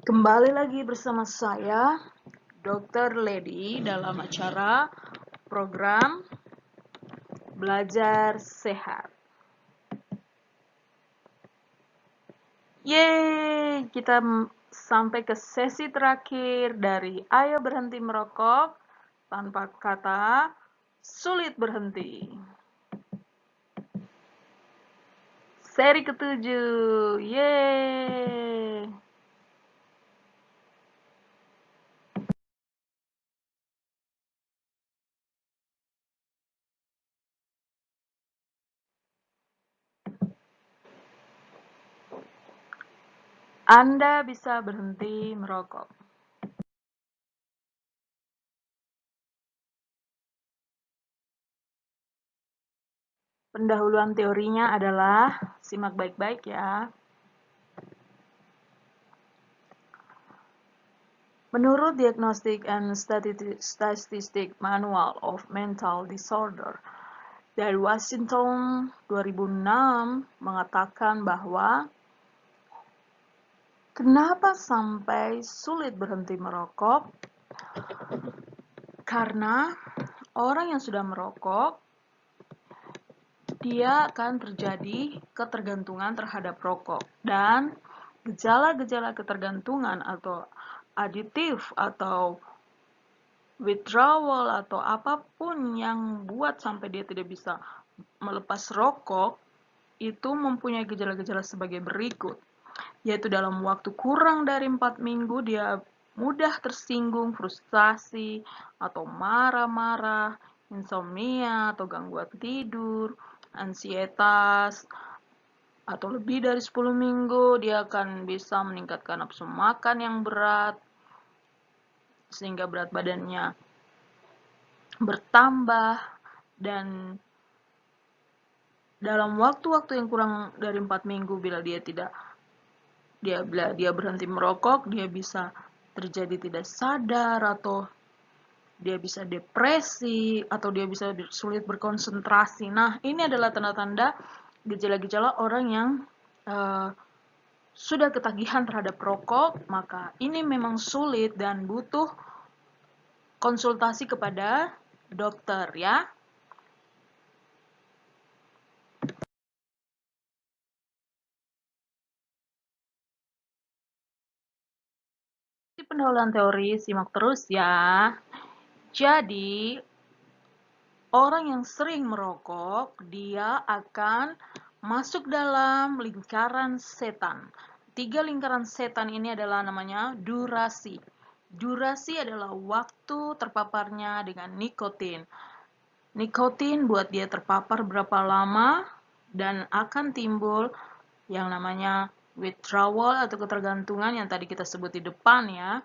Kembali lagi bersama saya, Dr. Lady, dalam acara program Belajar Sehat. Yeay, kita sampai ke sesi terakhir dari Ayo Berhenti Merokok tanpa kata sulit berhenti. Seri ke-7, yeay. Anda bisa berhenti merokok. Pendahuluan teorinya adalah, simak baik-baik ya. Menurut Diagnostic and Statistic Manual of Mental Disorder dari Washington 2006 mengatakan bahwa kenapa sampai sulit berhenti merokok? Karena orang yang sudah merokok, dia akan terjadi ketergantungan terhadap rokok. Dan gejala-gejala ketergantungan atau aditif atau withdrawal atau apapun yang buat sampai dia tidak bisa melepas rokok, itu mempunyai gejala-gejala sebagai berikut, yaitu dalam waktu kurang dari 4 minggu dia mudah tersinggung, frustasi, atau marah-marah, insomnia atau gangguan tidur, ansietas, atau lebih dari 10 minggu dia akan bisa meningkatkan nafsu makan yang berat, sehingga berat badannya bertambah, dan dalam waktu-waktu yang kurang dari 4 minggu bila dia berhenti merokok, dia bisa terjadi tidak sadar, atau dia bisa depresi, atau dia bisa sulit berkonsentrasi. Nah, ini adalah tanda-tanda gejala-gejala orang yang sudah ketagihan terhadap rokok, maka ini memang sulit dan butuh konsultasi kepada dokter ya. Pendahuluan teori, simak terus ya. Jadi, orang yang sering merokok, dia akan masuk dalam lingkaran setan. 3 lingkaran setan ini adalah namanya durasi. Durasi adalah waktu terpaparnya dengan nikotin. Nikotin buat dia terpapar berapa lama dan akan timbul yang namanya withdrawal atau ketergantungan yang tadi kita sebut di depan ya.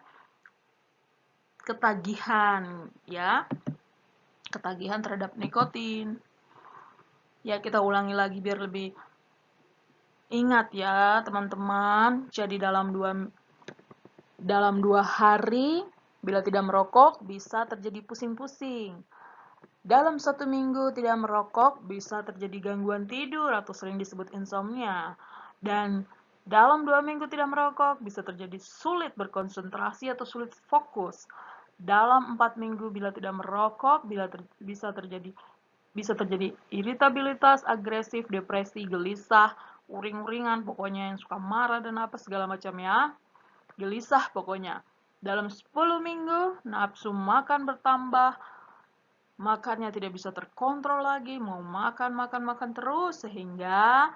Ketagihan ya. Ketagihan terhadap nikotin. Ya, kita ulangi lagi biar lebih ingat ya, teman-teman. Jadi dalam dua hari, bila tidak merokok, bisa terjadi pusing-pusing. Dalam 1 minggu tidak merokok, bisa terjadi gangguan tidur atau sering disebut insomnia. Dan dalam 2 minggu tidak merokok, bisa terjadi sulit berkonsentrasi atau sulit fokus. Dalam 4 minggu bila tidak merokok, bisa terjadi iritabilitas, agresif, depresi, gelisah, uring-uringan, pokoknya yang suka marah dan apa segala macam ya. Gelisah pokoknya. Dalam 10 minggu, nafsu makan bertambah, makannya tidak bisa terkontrol lagi, mau makan terus, sehingga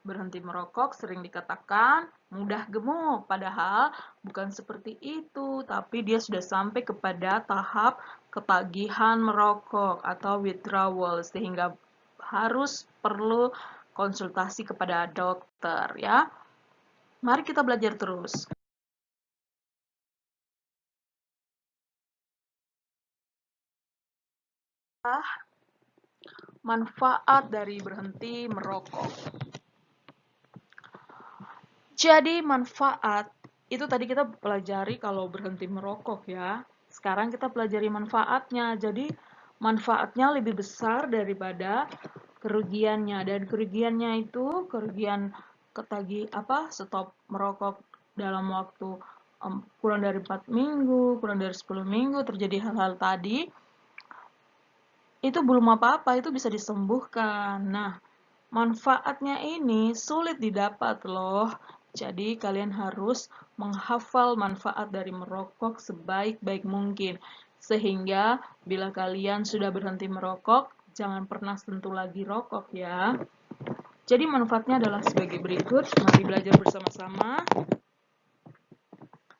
berhenti merokok sering dikatakan mudah gemuk, padahal bukan seperti itu, tapi dia sudah sampai kepada tahap ketagihan merokok atau withdrawal, sehingga perlu konsultasi kepada dokter ya. Mari kita belajar terus. Manfaat dari berhenti merokok. Jadi manfaat itu tadi kita pelajari kalau berhenti merokok ya. Sekarang kita pelajari manfaatnya. Jadi manfaatnya lebih besar daripada kerugiannya, dan kerugiannya itu kerugian stop merokok dalam waktu kurang dari 4 minggu, kurang dari 10 minggu terjadi hal-hal tadi, itu belum apa-apa, itu bisa disembuhkan. Nah, manfaatnya ini sulit didapat loh. Jadi kalian harus menghafal manfaat dari merokok sebaik-baik mungkin. Sehingga bila kalian sudah berhenti merokok, jangan pernah sentuh lagi rokok ya. Jadi manfaatnya adalah sebagai berikut. Mari belajar bersama-sama.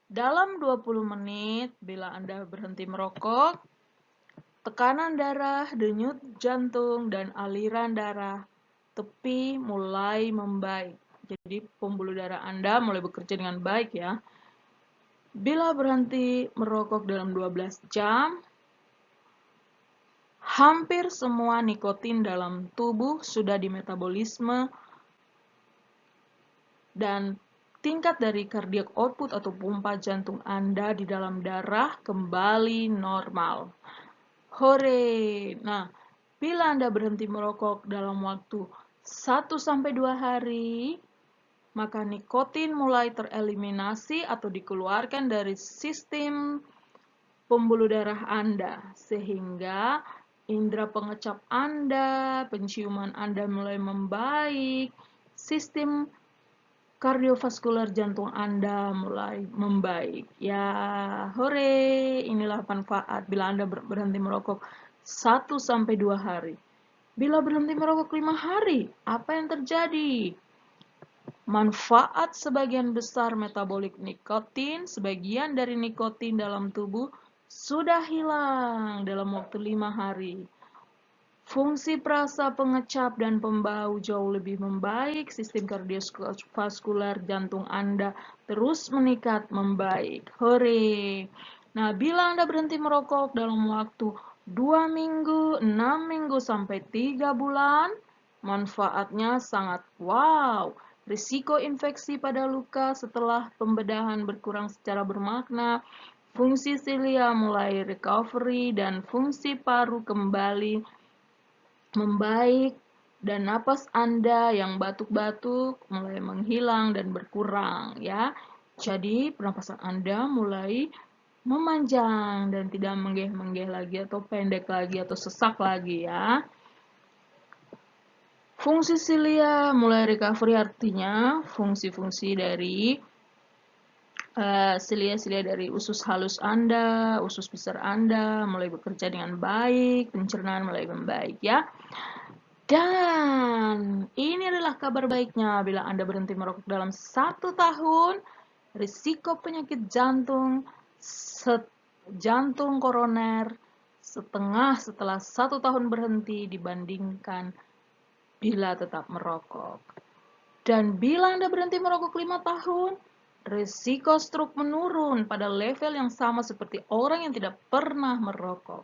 Dalam 20 menit, bila Anda berhenti merokok, tekanan darah, denyut jantung, dan aliran darah tepi mulai membaik. Jadi pembuluh darah Anda mulai bekerja dengan baik ya. Bila berhenti merokok dalam 12 jam, hampir semua nikotin dalam tubuh sudah dimetabolisme dan tingkat dari cardiac output atau pompa jantung Anda di dalam darah kembali normal. Hore! Nah, bila Anda berhenti merokok dalam waktu 1-2 hari, maka nikotin mulai tereliminasi atau dikeluarkan dari sistem pembuluh darah Anda, sehingga indera pengecap Anda, penciuman Anda mulai membaik, sistem kardiovaskular jantung Anda mulai membaik. Ya, hore! Inilah manfaat bila Anda berhenti merokok 1-2 hari. Bila berhenti merokok 5 hari, apa yang terjadi? Manfaat sebagian besar metabolik nikotin, sebagian dari nikotin dalam tubuh sudah hilang dalam waktu 5 hari. Fungsi perasa pengecap dan pembau jauh lebih membaik, sistem kardiovaskular jantung Anda terus meningkat membaik. Hore! Nah, bila Anda berhenti merokok dalam waktu 2 minggu, 6 minggu, sampai 3 bulan, manfaatnya sangat wow. Risiko infeksi pada luka setelah pembedahan berkurang secara bermakna, fungsi silia mulai recovery, dan fungsi paru kembali membaik, dan napas Anda yang batuk-batuk mulai menghilang dan berkurang ya. Jadi pernapasan Anda mulai memanjang dan tidak menggeh-menggeh lagi atau pendek lagi atau sesak lagi ya. Fungsi silia mulai recovery, artinya fungsi-fungsi dari silia-silia dari usus halus Anda, usus besar Anda mulai bekerja dengan baik, pencernaan mulai membaik ya. Dan ini adalah kabar baiknya, bila Anda berhenti merokok dalam 1 tahun, risiko penyakit jantung, jantung koroner, setengah setelah 1 tahun berhenti dibandingkan bila tetap merokok. Dan bila Anda berhenti merokok 5 tahun, risiko stroke menurun pada level yang sama seperti orang yang tidak pernah merokok.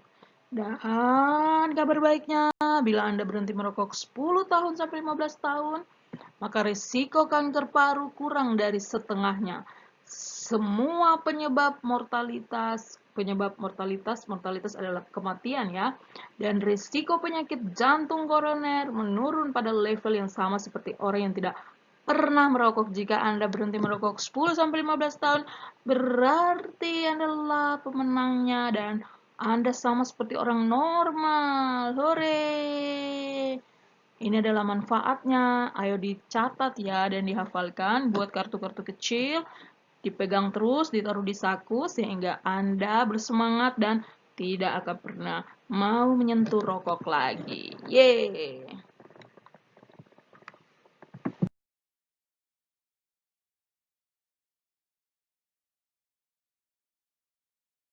Dan kabar baiknya, bila Anda berhenti merokok 10 tahun sampai 15 tahun, maka risiko kanker paru kurang dari setengahnya. Semua mortalitas adalah kematian ya. Dan risiko penyakit jantung koroner menurun pada level yang sama seperti orang yang tidak pernah merokok. Jika Anda berhenti merokok 10 sampai 15 tahun, berarti Anda adalah pemenangnya dan Anda sama seperti orang normal. Hore! Ini adalah manfaatnya. Ayo dicatat ya dan dihafalkan. Buat kartu-kartu kecil, dipegang terus, ditaruh di saku sehingga Anda bersemangat dan tidak akan pernah mau menyentuh rokok lagi. Yeay!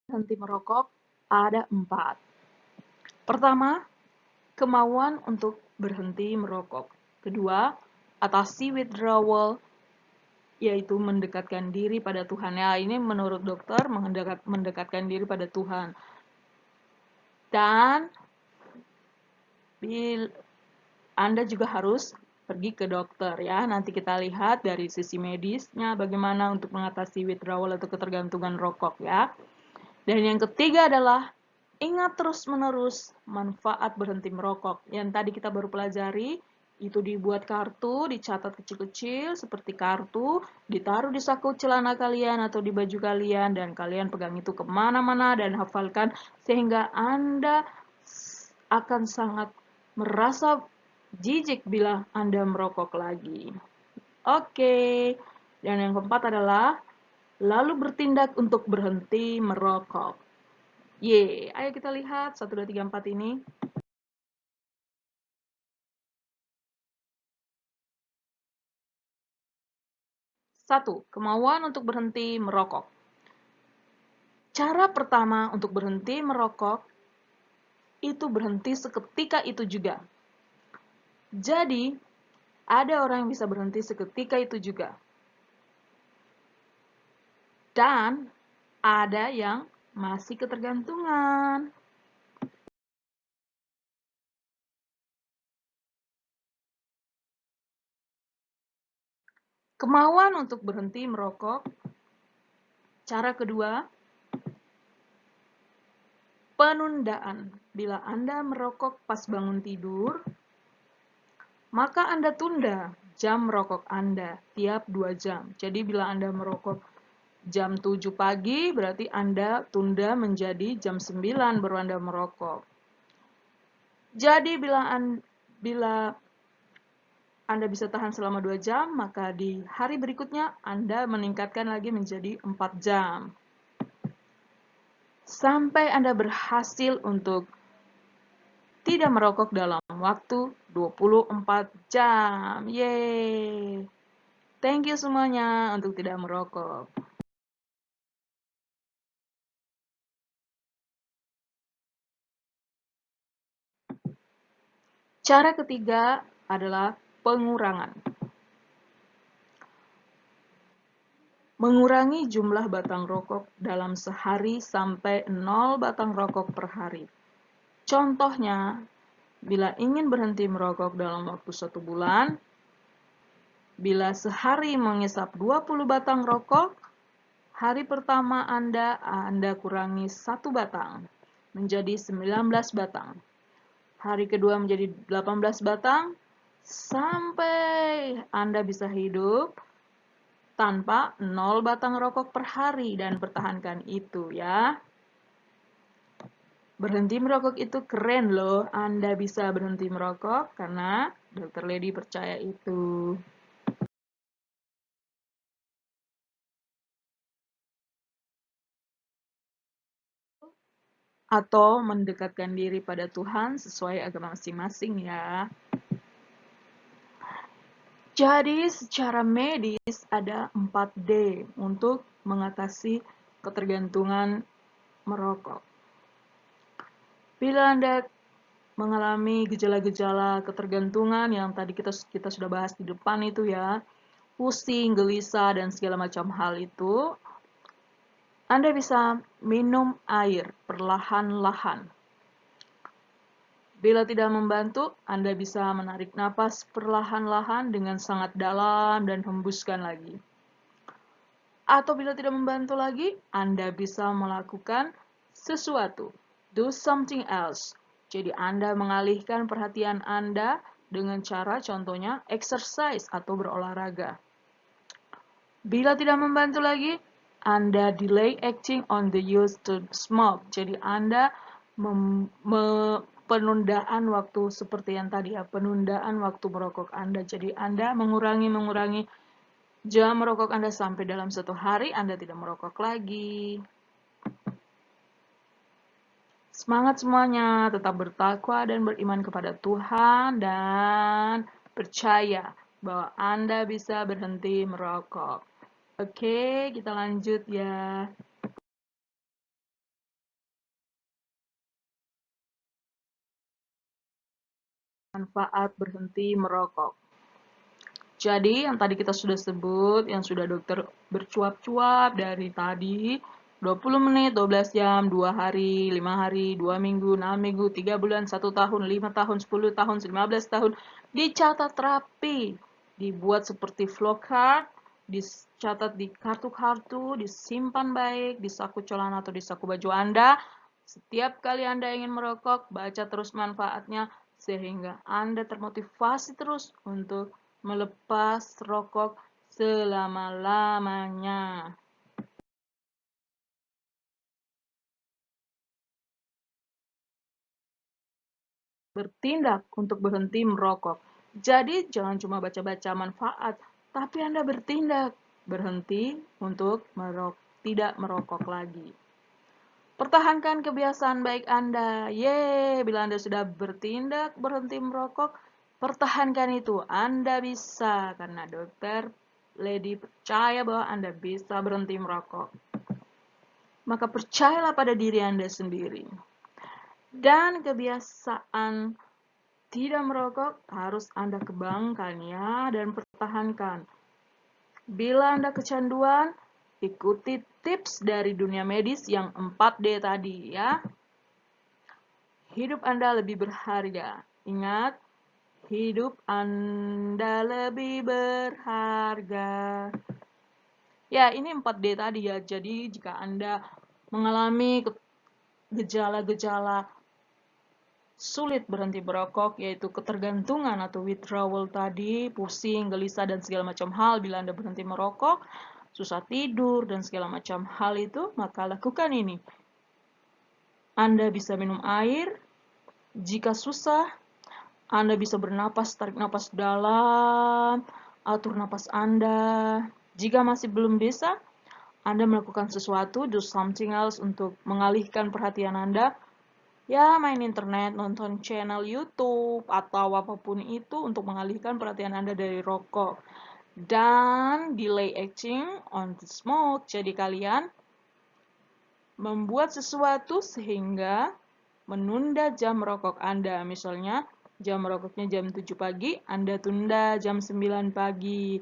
Berhenti merokok ada 4. Pertama, kemauan untuk berhenti merokok. Kedua, atasi withdrawal, yaitu mendekatkan diri pada Tuhan. Ya, ini menurut dokter mendekatkan diri pada Tuhan. Dan Anda juga harus pergi ke dokter ya. Nanti kita lihat dari sisi medisnya bagaimana untuk mengatasi withdrawal atau ketergantungan rokok ya. Dan yang ketiga adalah ingat terus-menerus manfaat berhenti merokok. Yang tadi kita baru pelajari, Itu dibuat kartu, dicatat kecil-kecil seperti kartu, ditaruh di saku celana kalian atau di baju kalian, dan kalian pegang itu kemana-mana dan hafalkan sehingga Anda akan sangat merasa jijik bila Anda merokok lagi. Oke, dan yang keempat adalah lalu bertindak untuk berhenti merokok. Ayo kita lihat 1, 2, 3, 4 ini. 1. Kemauan untuk berhenti merokok. Cara pertama untuk berhenti merokok itu berhenti seketika itu juga. Jadi, ada orang yang bisa berhenti seketika itu juga. Dan ada yang masih ketergantungan. Kemauan untuk berhenti merokok. Cara kedua, penundaan. Bila Anda merokok pas bangun tidur, maka Anda tunda jam merokok Anda tiap 2 jam. Jadi bila Anda merokok jam 7 pagi, berarti Anda tunda menjadi jam 9 baru Anda merokok. Jadi bila Anda bisa tahan selama 2 jam, maka di hari berikutnya Anda meningkatkan lagi menjadi 4 jam. Sampai Anda berhasil untuk tidak merokok dalam waktu 24 jam. Yeay! Thank you semuanya untuk tidak merokok. Cara ketiga adalah pengurangan. Mengurangi jumlah batang rokok dalam sehari sampai 0 batang rokok per hari. Contohnya, bila ingin berhenti merokok dalam waktu 1 bulan, bila sehari mengisap 20 batang rokok, hari pertama Anda kurangi 1 batang, menjadi 19 batang. Hari kedua menjadi 18 batang, sampai Anda bisa hidup tanpa 0 batang rokok per hari dan pertahankan itu ya. Berhenti merokok itu keren loh. Anda bisa berhenti merokok karena Dr. Lady percaya itu. Atau mendekatkan diri pada Tuhan sesuai agama masing-masing ya. Jadi secara medis ada 4D untuk mengatasi ketergantungan merokok. Bila Anda mengalami gejala-gejala ketergantungan yang tadi kita sudah bahas di depan itu ya, pusing, gelisah, dan segala macam hal itu, Anda bisa minum air perlahan-lahan. Bila tidak membantu, Anda bisa menarik napas perlahan-lahan dengan sangat dalam dan hembuskan lagi. Atau bila tidak membantu lagi, Anda bisa melakukan sesuatu. Do something else. Jadi Anda mengalihkan perhatian Anda dengan cara contohnya exercise atau berolahraga. Bila tidak membantu lagi, Anda delay acting on the use to smoke. Jadi Anda penundaan waktu seperti yang tadi ya, penundaan waktu merokok Anda. Jadi Anda mengurangi jam merokok Anda sampai dalam 1 hari Anda tidak merokok lagi. Semangat semuanya, tetap bertakwa dan beriman kepada Tuhan dan percaya bahwa Anda bisa berhenti merokok. Oke, kita lanjut ya. Manfaat berhenti merokok. Jadi, yang tadi kita sudah sebut, yang sudah dokter bercuap-cuap dari tadi, 20 menit, 12 jam, 2 hari, 5 hari, 2 minggu, 6 minggu, 3 bulan, 1 tahun, 5 tahun, 10 tahun, 15 tahun, dicatat rapi, dibuat seperti flowchart, dicatat di kartu-kartu, disimpan baik, di saku celana atau di saku baju Anda. Setiap kali Anda ingin merokok, baca terus manfaatnya, sehingga Anda termotivasi terus untuk melepas rokok selama-lamanya. Bertindak untuk berhenti merokok. Jadi jangan cuma baca-baca manfaat, tapi Anda bertindak, berhenti untuk tidak merokok lagi. Pertahankan kebiasaan baik Anda. Yeay, bila Anda sudah bertindak berhenti merokok, pertahankan itu. Anda bisa, karena dokter Lady percaya bahwa Anda bisa berhenti merokok. Maka percayalah pada diri Anda sendiri. Dan kebiasaan tidak merokok harus Anda kembangkan ya dan pertahankan. Bila Anda kecanduan, ikuti tips dari dunia medis yang 4D tadi ya. Hidup Anda lebih berharga. Ingat, hidup Anda lebih berharga. Ya, ini 4D tadi ya. Jadi jika Anda mengalami gejala-gejala sulit berhenti merokok, yaitu ketergantungan atau withdrawal tadi, pusing, gelisah, dan segala macam hal bila Anda berhenti merokok, susah tidur, dan segala macam hal itu, maka lakukan ini. Anda bisa minum air. Jika susah, Anda bisa bernapas, tarik napas dalam, atur napas Anda. Jika masih belum bisa, Anda melakukan sesuatu, do something else untuk mengalihkan perhatian Anda. Ya, main internet, nonton channel YouTube, atau apapun itu untuk mengalihkan perhatian Anda dari rokok. Dan delay acting on the smoke. Jadi kalian membuat sesuatu sehingga menunda jam merokok Anda. Misalnya, jam merokoknya jam 7 pagi, Anda tunda jam 9 pagi.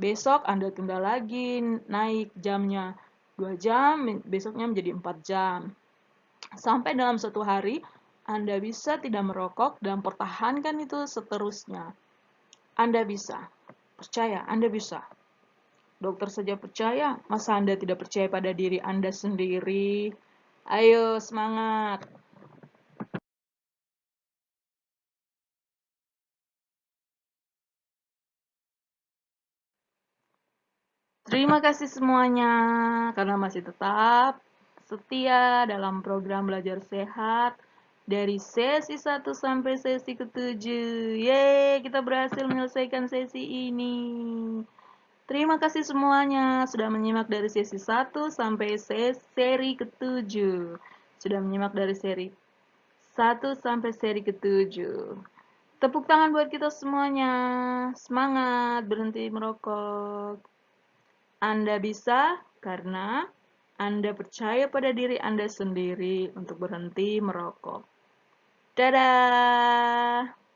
Besok Anda tunda lagi, naik jamnya 2 jam, besoknya menjadi 4 jam. Sampai dalam satu hari, Anda bisa tidak merokok dan pertahankan itu seterusnya. Anda bisa. Percaya, Anda bisa. Dokter saja percaya, masa Anda tidak percaya pada diri Anda sendiri? Ayo, semangat! Terima kasih semuanya karena masih tetap setia dalam program Belajar Sehat dari sesi 1 sampai sesi ke-7. Yeay, kita berhasil menyelesaikan sesi ini. Terima kasih semuanya sudah menyimak dari sesi 1 sampai seri ke-7. Sudah menyimak dari seri 1 sampai seri ke-7. Tepuk tangan buat kita semuanya. Semangat berhenti merokok. Anda bisa karena Anda percaya pada diri Anda sendiri untuk berhenti merokok. Dadah!